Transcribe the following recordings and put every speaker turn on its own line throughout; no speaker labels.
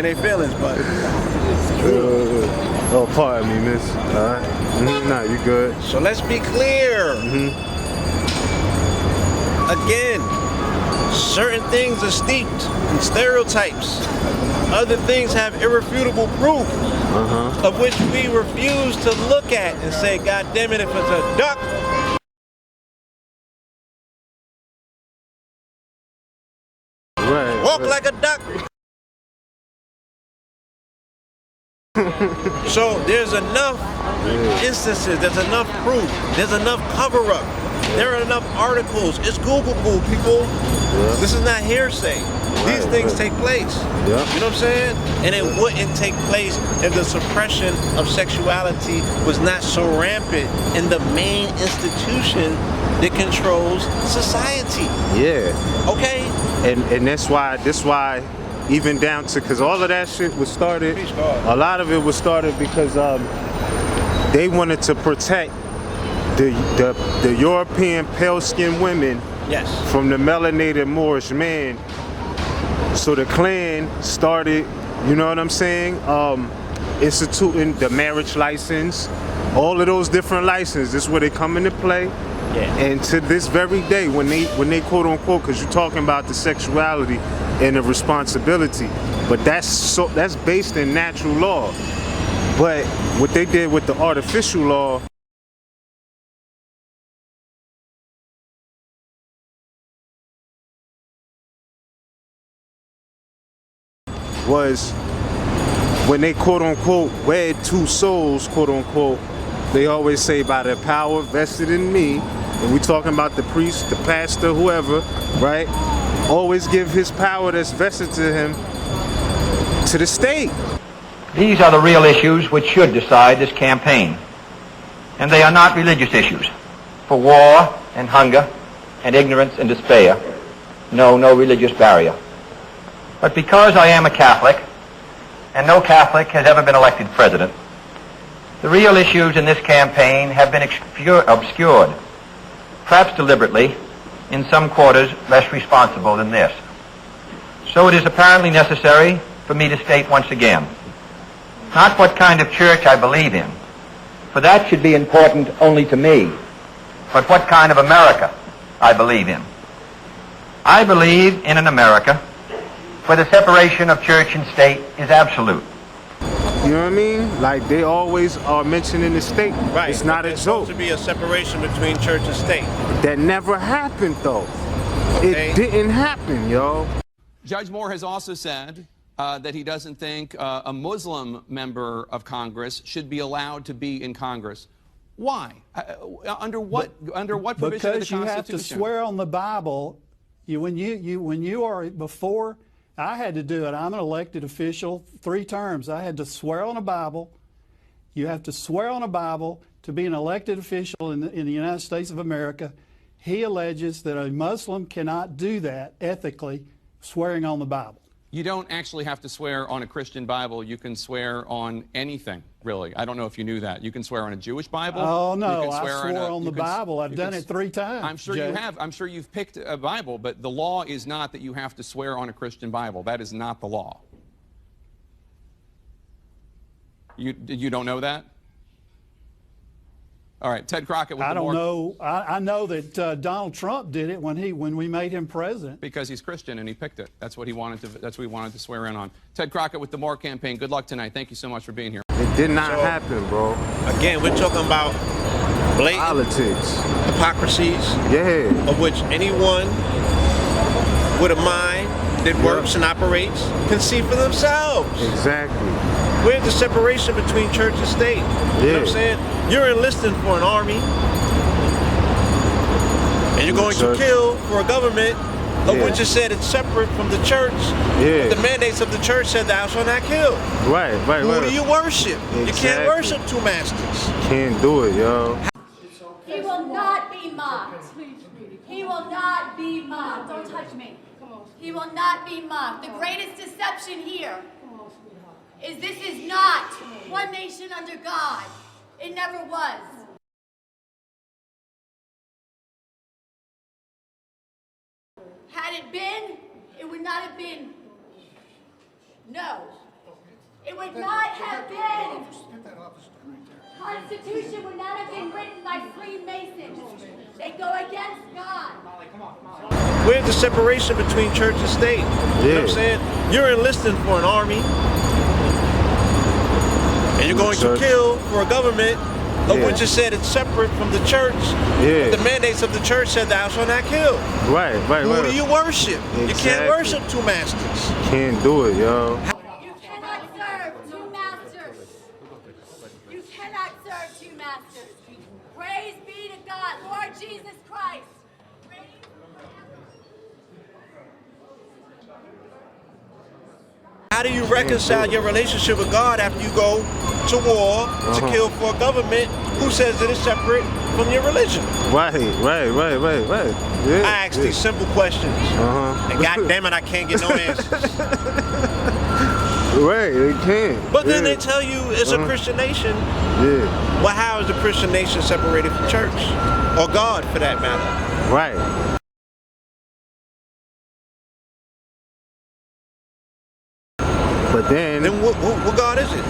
ain't their feelings, but.
Oh, pardon me, miss. All right. Nah, you good.
So let's be clear. Again, certain things are steeped in stereotypes. Other things have irrefutable proof, of which we refuse to look at and say, God damn it, if it's a duck, walk like a duck. So there's enough instances, there's enough proof, there's enough cover-up, there are enough articles. It's Googleable, people. This is not hearsay. These things take place. You know what I'm saying? And it wouldn't take place if the suppression of sexuality was not so rampant in the main institution that controls society. Okay?
And that's why even down to, because all of that shit was started, a lot of it was started because they wanted to protect the European pale-skinned women from the melanated Moorish man. So the Klan started, you know what I'm saying, instituting the marriage license, all of those different licenses. This is where they come into play. And to this very day, when they quote unquote, because you're talking about the sexuality and the responsibility, but that's based in natural law. But what they did with the artificial law was when they quote unquote wed two souls, quote unquote, they always say by the power vested in me, and we talking about the priest, the pastor, whoever, right? Always give his power that's vested to him to the state.
These are the real issues which should decide this campaign. And they are not religious issues. For war and hunger and ignorance and despair, no religious barrier. But because I am a Catholic, and no Catholic has ever been elected president, the real issues in this campaign have been obscured, perhaps deliberately, in some quarters less responsible than this. So it is apparently necessary for me to state once again, not what kind of church I believe in, for that should be important only to me, but what kind of America I believe in. I believe in an America where the separation of church and state is absolute.
You know what I mean? Like they always are mentioning the state.
Right.
It's not a joke.
There's supposed to be a separation between church and state.
That never happened though.
Okay.
It didn't happen, yo.
Judge Moore has also said that he doesn't think a Muslim member of Congress should be allowed to be in Congress. Why? Under what provision of the Constitution?
Because you have to swear on the Bible. When you are before. I had to do it. I'm an elected official, 3 terms. I had to swear on a Bible. You have to swear on a Bible to be an elected official in the United States of America. He alleges that a Muslim cannot do that ethically, swearing on the Bible.
You don't actually have to swear on a Christian Bible. You can swear on anything, really. I don't know if you knew that. You can swear on a Jewish Bible.
Oh, no, I swore on the Bible. I've done it 3 times.
I'm sure you have. I'm sure you've picked a Bible, but the law is not that you have to swear on a Christian Bible. That is not the law. You don't know that? All right, Ted Crockett with
I don't know. I know that Donald Trump did it when we made him president.
Because he's Christian and he picked it. That's what he wanted to. That's what he wanted to swear in on. Ted Crockett with the Moore campaign. Good luck tonight. Thank you so much for being here.
It did not happen, bro.
Again, we're talking about blatant
politics,
hypocrisies, of which anyone with a mind that works and operates can see for themselves.
Exactly.
Where's the separation between church and state? You know what I'm saying? You're enlisting for an army, and you're going to kill for a government of which it said it's separate from the church. But the mandates of the church said thou shalt not kill.
Right.
Who do you worship?
Exactly.
You can't worship 2 masters.
Can't do it, yo.
He will not be mocked. He will not be mocked. Don't touch me. He will not be mocked. The greatest deception here is this is not one nation under God. It never was. Had it been, it would not have been. No. It would not have been. Constitution would not have been written by Freemasons. They go against God.
Where's the separation between church and state? You know what I'm saying? You're enlisting for an army, and you're going to kill for a government of which it said it's separate from the church. But the mandates of the church said thou shalt not kill.
Right.
Who do you worship?
Exactly.
You can't worship two masters.
Can't do it, yo.
You cannot serve two masters. You cannot serve two masters. Praise be to God, Lord Jesus Christ.
How do you reconcile your relationship with God after you go to war to kill for a government who says that it's separate from your religion?
Right. Yeah,
I ask these simple questions, and God damn it, I can't get no answers.
Right, they can't.
But then they tell you it's a Christian nation.
Yeah.
Well, how is the Christian nation separated from church? Or God, for that matter?
Right. But then
what God is it?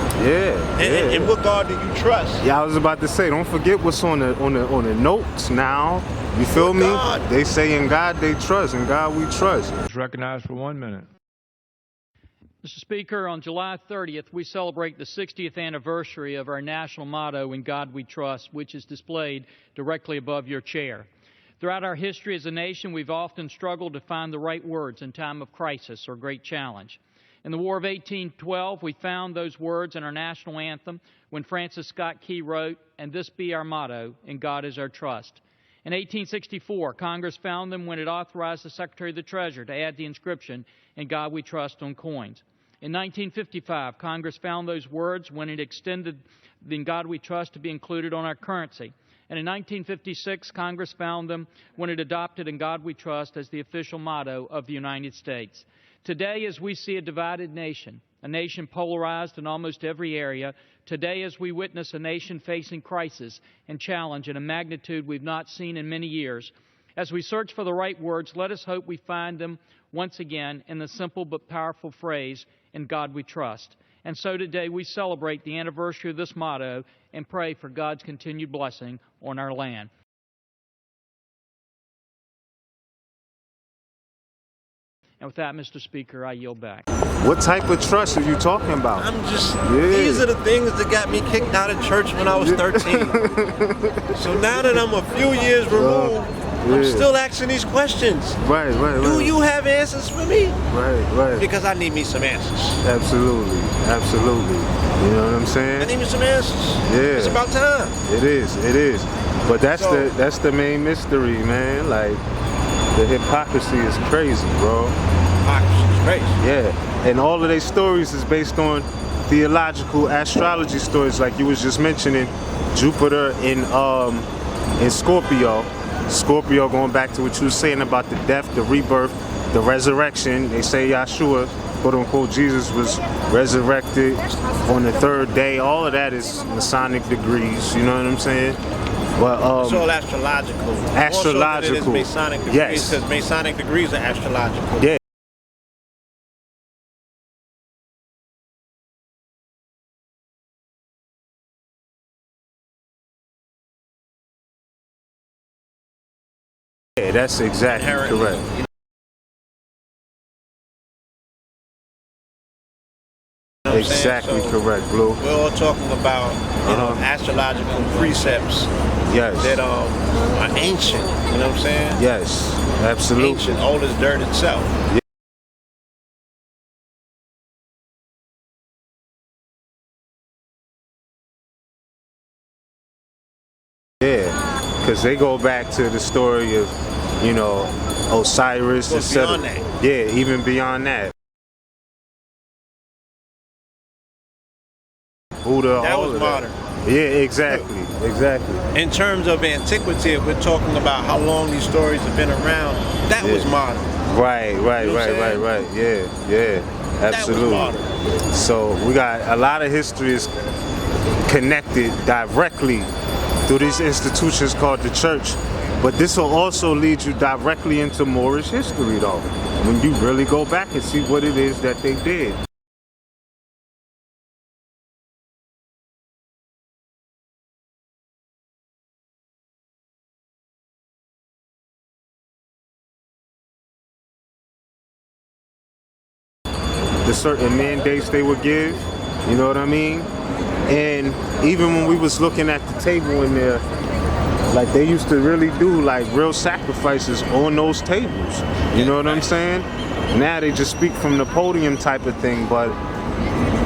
And what God do you trust?
Yeah, I was about to say, don't forget what's on the notes now. You feel me?
God?
They say in God they trust, in God we trust.
It's recognized for 1 minute.
Mr. Speaker, on July 30th, we celebrate the 60th anniversary of our national motto, In God We Trust, which is displayed directly above your chair. Throughout our history as a nation, we've often struggled to find the right words in time of crisis or great challenge. In the War of 1812, we found those words in our national anthem when Francis Scott Key wrote, "And this be our motto, in God is our trust." In 1864, Congress found them when it authorized the Secretary of the Treasury to add the inscription, "In God we trust," on coins. In 1955, Congress found those words when it extended the "In God we trust" to be included on our currency. And in 1956, Congress found them when it adopted "In God we trust" as the official motto of the United States. Today, as we see a divided nation, a nation polarized in almost every area, today as we witness a nation facing crisis and challenge in a magnitude we've not seen in many years, as we search for the right words, let us hope we find them once again in the simple but powerful phrase, "In God we trust." And so today we celebrate the anniversary of this motto and pray for God's continued blessing on our land. And with that, Mr. Speaker, I yield back.
What type of trust are you talking about?
I'm just, these are the things that got me kicked out of church when I was 13. So now that I'm a few years removed, I'm still asking these questions.
Right.
Do you have answers for me?
Right.
Because I need me some answers.
Absolutely. You know what I'm saying?
I need me some answers.
Yeah.
It's about time.
It is. But that's the main mystery, man. Like, the hypocrisy is crazy, bro.
Hypocrisy is crazy.
Yeah. And all of their stories is based on theological astrology stories, like you was just mentioning. Jupiter in Scorpio. Scorpio, going back to what you were saying about the death, the rebirth, the resurrection. They say Yahshua, quote unquote, Jesus was resurrected on the third day. All of that is Masonic degrees, you know what I'm saying? But,
it's all astrological.
Astrological.
More so than it is Masonic degrees,
yes.
Because Masonic degrees are astrological.
Yeah. Yeah, that's exactly correct. Exactly correct, Blue.
We're all talking about astrological precepts that are ancient. You know what I'm saying?
Yes, absolutely.
Ancient, old as dirt itself.
Yeah, because they go back to the story of, you know, Osiris, etc. Yeah, even beyond that. Buddha,
that
all
was
of
modern.
That. Yeah, exactly.
In terms of antiquity, if we're talking about how long these stories have been around, that was modern.
Right. Yeah, absolutely.
That was modern.
So we got a lot of history is connected directly through these institutions called the church. But this will also lead you directly into Moorish history, though, when you really go back and see what it is that they did. the certain mandates they would give. You know what I mean? And even when we was looking at the table in there, like they used to really do like real sacrifices on those tables. You know what I'm saying? Now they just speak from the podium type of thing, but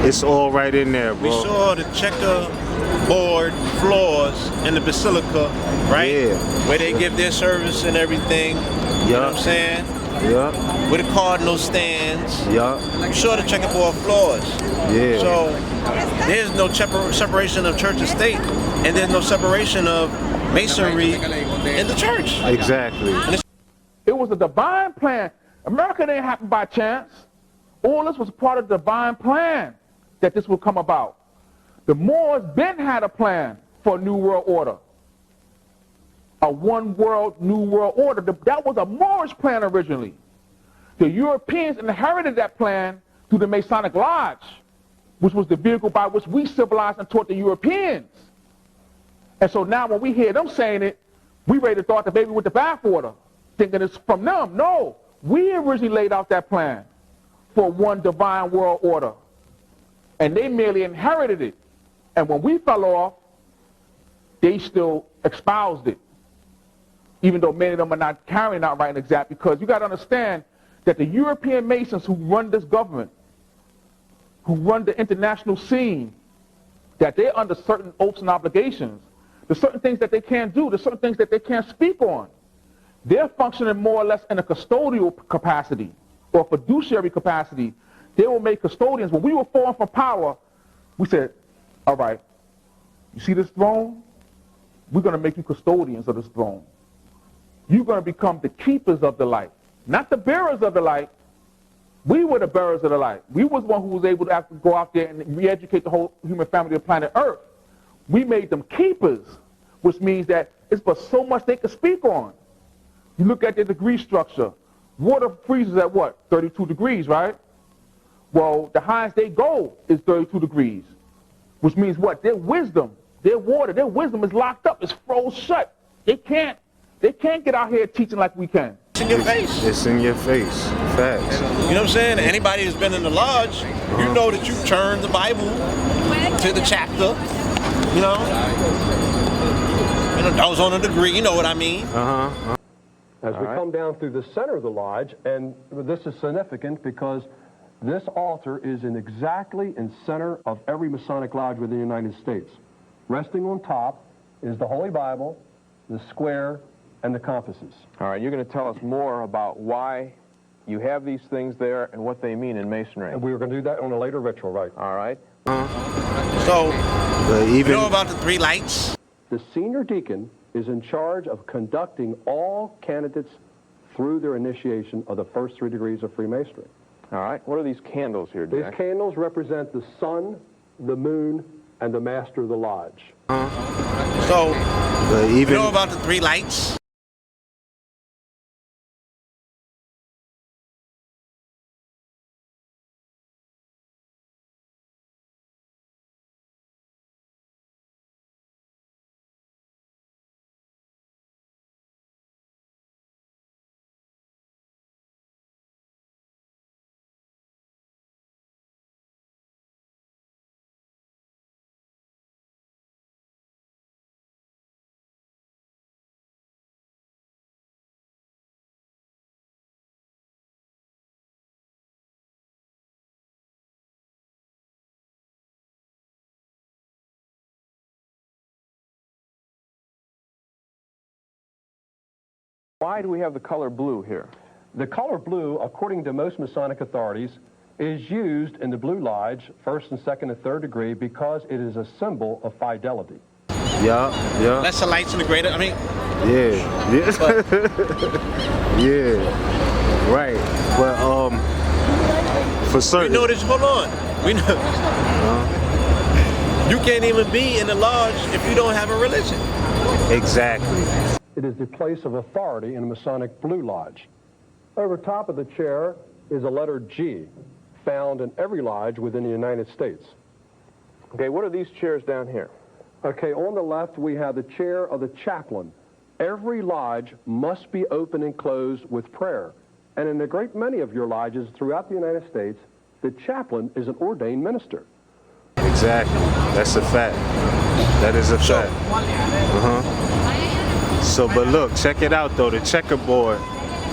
it's all right in there, bro.
We saw the checkerboard floors in the basilica, right?
Yeah.
Where they give their service and everything. You know what I'm saying?
Yeah.
With the cardinal stands.
Yeah.
We saw the checkerboard floors.
Yeah.
So there's no separation of church and state, and there's no separation of masonry in the church.
Exactly.
It was a divine plan. America didn't happen by chance. All this was part of the divine plan that this would come about. The Moors then had a plan for a new world order. A one world, new world order. That was a Moorish plan originally. The Europeans inherited that plan through the Masonic Lodge, which was the vehicle by which we civilized and taught the Europeans. And so now when we hear them saying it, we ready to throw out the baby with the bathwater, thinking it's from them. No, we originally laid out that plan for one divine world order. And they merely inherited it. And when we fell off, they still espoused it. Even though many of them are not carrying out right and exact, because you got to understand that the European Masons who run this government, who run the international scene, that they're under certain oaths and obligations. There's certain things that they can't do. There's certain things that they can't speak on. They're functioning more or less in a custodial capacity or fiduciary capacity. They will make custodians. When we were falling from power, we said, all right, you see this throne? We're going to make you custodians of this throne. You're going to become the keepers of the light, not the bearers of the light. We were the bearers of the light. We was one who was able to have to go out there and re-educate the whole human family of planet Earth. We made them keepers, which means that it's but so much they could speak on. You look at their degree structure. Water freezes at what? 32 degrees, right? Well, the highest they go is 32 degrees, which means what? Their wisdom, their water, their wisdom is locked up. It's froze shut. They can't get out here teaching like we can.
It's in your face.
It's in your face. Facts.
You know what I'm saying? Anybody who's been in the lodge, you know that you turn the Bible to the chapter. You know, those on a degree. You know what I mean?
As we come down through the center of the lodge, and this is significant because this altar is exactly in center of every Masonic lodge within the United States. Resting on top is the Holy Bible, the square, and the compasses.
All right, you're going to tell us more about why you have these things there and what they mean in Masonry.
And we were going to do that on a later ritual, right?
All right.
So, you know about the three lights?
The senior deacon is in charge of conducting all candidates through their initiation of the first 3 degrees of Freemasonry.
All right. What are these candles here, Jack?
These candles represent the sun, the moon, and the master of the lodge.
So, you know about the 3 lights?
Why do we have the color blue here?
The color blue, according to most Masonic authorities, is used in the Blue Lodge, 1st and 2nd and 3rd degree, because it is a symbol of fidelity.
Yeah.
Less the lights in the greater, I mean.
Yeah. Yeah. Right. But for certain.
We know this. Hold on. We know. You can't even be in the lodge if you don't have a religion.
Exactly.
It is the place of authority in a Masonic Blue Lodge. Over top of the chair is a letter G, found in every lodge within the United States.
Okay, what are these chairs down here?
Okay, on the left we have the chair of the chaplain. Every lodge must be open and closed with prayer. And in a great many of your lodges throughout the United States, the chaplain is an ordained minister.
Exactly. That's a fact. That is a fact. So, but look, check it out though, the checkerboard,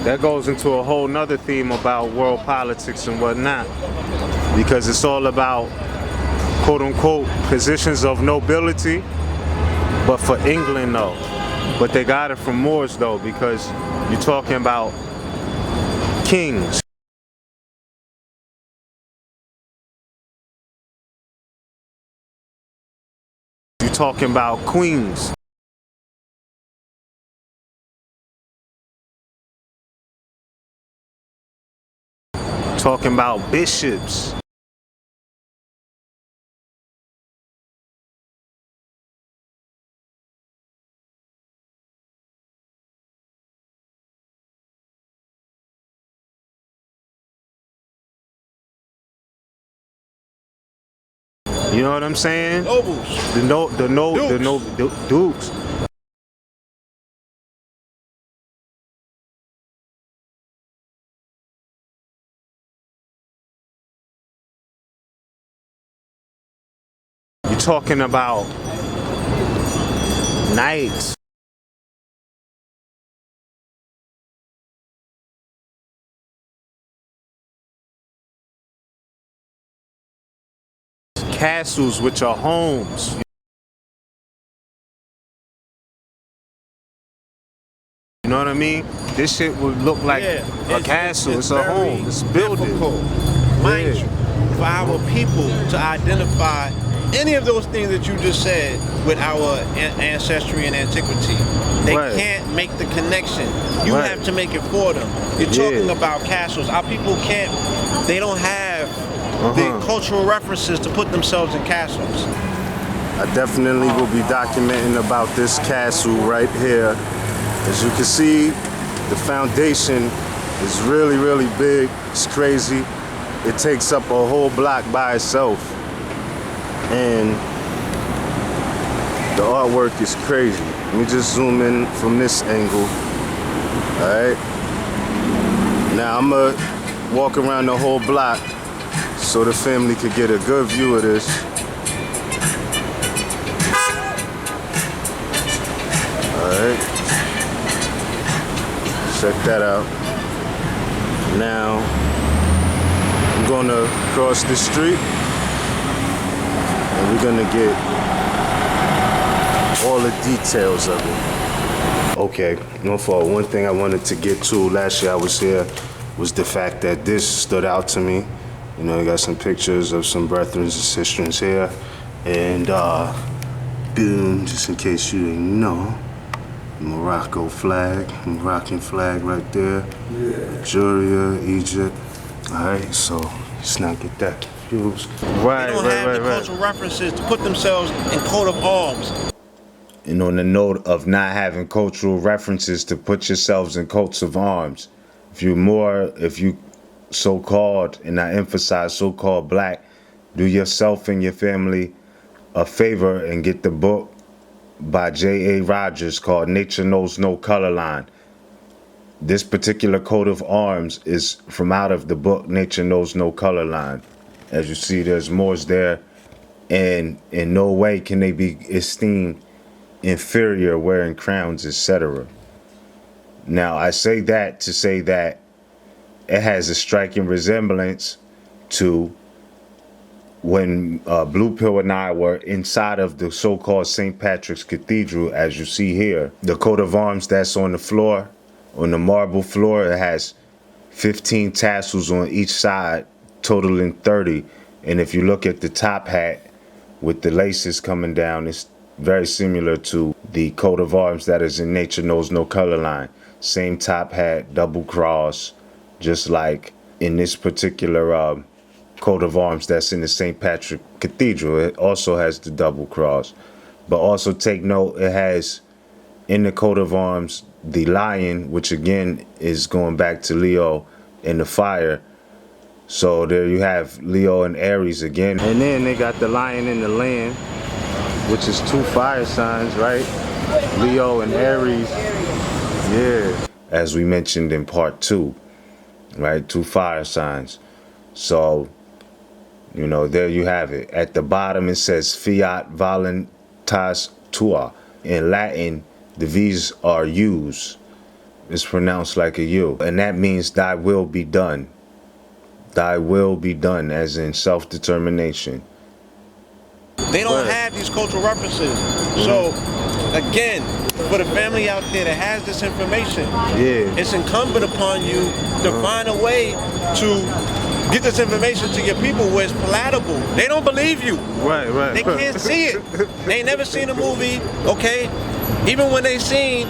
that goes into a whole nother theme about world politics and whatnot, because it's all about quote unquote positions of nobility, but for England though. But they got it from Moors though, because you're talking about kings. You're talking about queens. Talking about bishops. You know what I'm saying?
Nobles.
The dukes. You're talking about knights. Castles, which are homes. You know what I mean? This shit would look like a castle. It's a home. It's building.
Mind you, for our people to identify any of those things that you just said with our ancestry and antiquity. They can't make the connection. You have to make it for them. You're talking about castles. Our people can't, they don't have the cultural references to put themselves in castles.
I definitely will be documenting about this castle right here. As you can see, the foundation is really, really big. It's crazy. It takes up a whole block by itself. And the artwork is crazy. Let me just zoom in from this angle. All right. Now I'm gonna walk around the whole block so the family could get a good view of this. All right. Check that out. Now I'm gonna cross the street and we're gonna get all the details of it. Okay, no fault. One thing I wanted to get to last year I was here was the fact that this stood out to me. You know, you got some pictures of some brethren and sisters here. And boom, just in case you didn't know, Moroccan flag right there. Algeria, Egypt. All right, so let's not get that confused.
Right, they don't have the cultural references to put themselves in coat of arms.
And on the note of not having cultural references to put yourselves in coats of arms, if you so-called, and I emphasize so-called black, do yourself and your family a favor and get the book by J.A. Rogers called Nature Knows No Color Line. This particular coat of arms is from out of the book Nature Knows No Color Line. As you see, there's Moors there, and in no way can they be esteemed inferior wearing crowns, etc. Now, I say that to say that it has a striking resemblance to when Blue Pill and I were inside of the so-called St. Patrick's Cathedral, as you see here. The coat of arms that's on the floor, on the marble floor, it has 15 tassels on each side, totaling 30. And if you look at the top hat with the laces coming down, it's very similar to the coat of arms that is in Nature Knows No Color Line. Same top hat, double cross, just like in this particular coat of arms that's in the St. Patrick Cathedral. It also has the double cross. But also take note, it has in the coat of arms the lion, which again is going back to Leo and the fire. So there you have Leo and Aries again. And then they got the lion in the land, which is 2 fire signs, right? Leo and Aries. Yeah. As we mentioned in part 2, right? 2 fire signs. So You know, there you have it. At the bottom it says fiat voluntas tua. In Latin, the V's are U's. It's pronounced like a U. And that means thy will be done. Thy will be done, as in self-determination.
They don't have these cultural references. So, again, for the family out there that has this information, it's incumbent upon you to find a way to get this information to your people where it's palatable. They don't believe you.
Right.
They can't see it. They ain't never seen a movie, okay? Even when they seen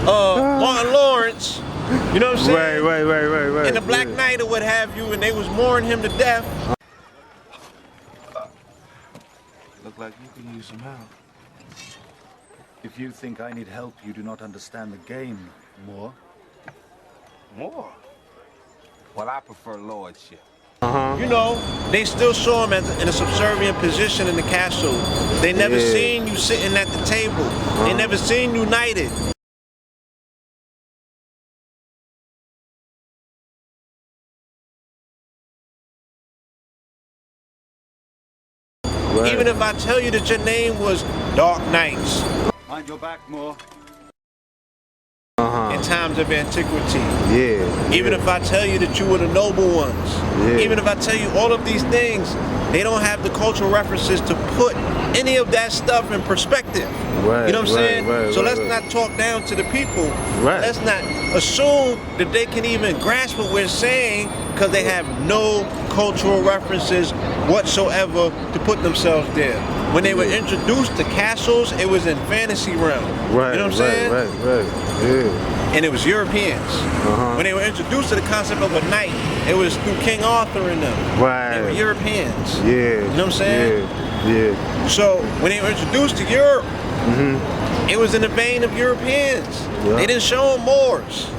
Martin Lawrence, you know what I'm saying?
Right.
In the Black Knight or what have you, and they was mourning him to death.
Look like you can use some help. If you think I need help, you do not understand the game, Moore.
Moore? Well, I prefer lordship.
You know, they still saw him as in a subservient position in the castle. They never seen you sitting at the table. They never seen you knighted. Even if I tell you that your name was Dark Knights.
Mind your back, Moore.
In times of antiquity. Even if I tell you that you were the noble ones. Even if I tell you all of these things, they don't have the cultural references to put any of that stuff in perspective. You know what I'm saying? So let's not talk down to the people. Let's not assume that they can even grasp what we're saying because they have no cultural references whatsoever to put themselves there. When they were introduced to castles, it was in fantasy realm. You know what I'm saying? And it was Europeans. When they were introduced to the concept of a knight, it was through King Arthur and them. They were Europeans. You know what I'm saying? So when they were introduced to Europe, it was in the vein of Europeans. They didn't show them Moors.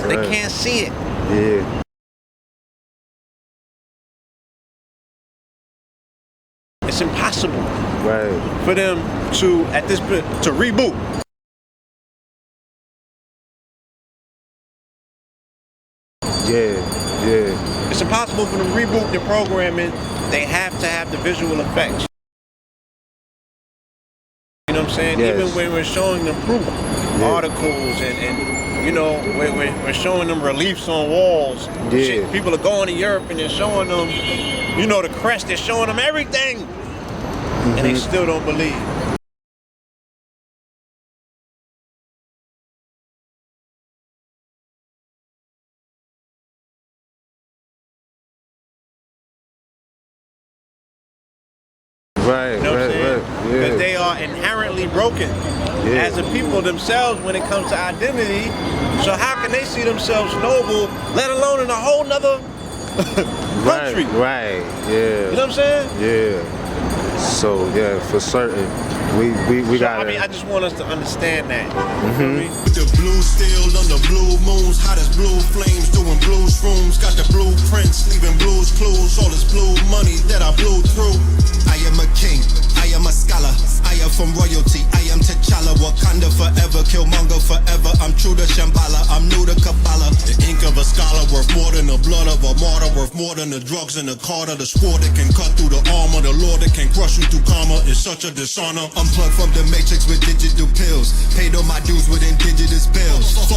They can't see it. It's impossible for them to, at this point, to reboot. It's impossible for them to reboot their programming. They have to have the visual effects. You know what I'm saying? Even when we're showing them proof articles and you know, we're showing them reliefs on walls. Shit, people are going to Europe and they're showing them, you know, the crest, they're showing them everything. And they still don't believe. You know what I'm saying? Because they are inherently broken as a people themselves when it comes to identity. So how can they see themselves noble, let alone in a whole nother country? You know what I'm saying?
So for certain, we got.
I mean, I just want us to understand that.
The blue steel on the blue moons, hot as blue flames, doing blues rooms. Got the blueprints, leaving blues clues. All this blue money that I blew through. I am a king, I am a scholar, I am from royalty, I am T'Challa, Wakanda forever, Killmonger forever. I'm true to Shambhala, I'm new to Kabbalah. The ink of a scholar worth more than the blood of a martyr, worth more than the drugs in the Carter. The sword that can cut through the armor, the Lord that can crush you through karma is such a dishonor. Unplugged from the matrix with digital pills, paid all my dues with indigenous bills.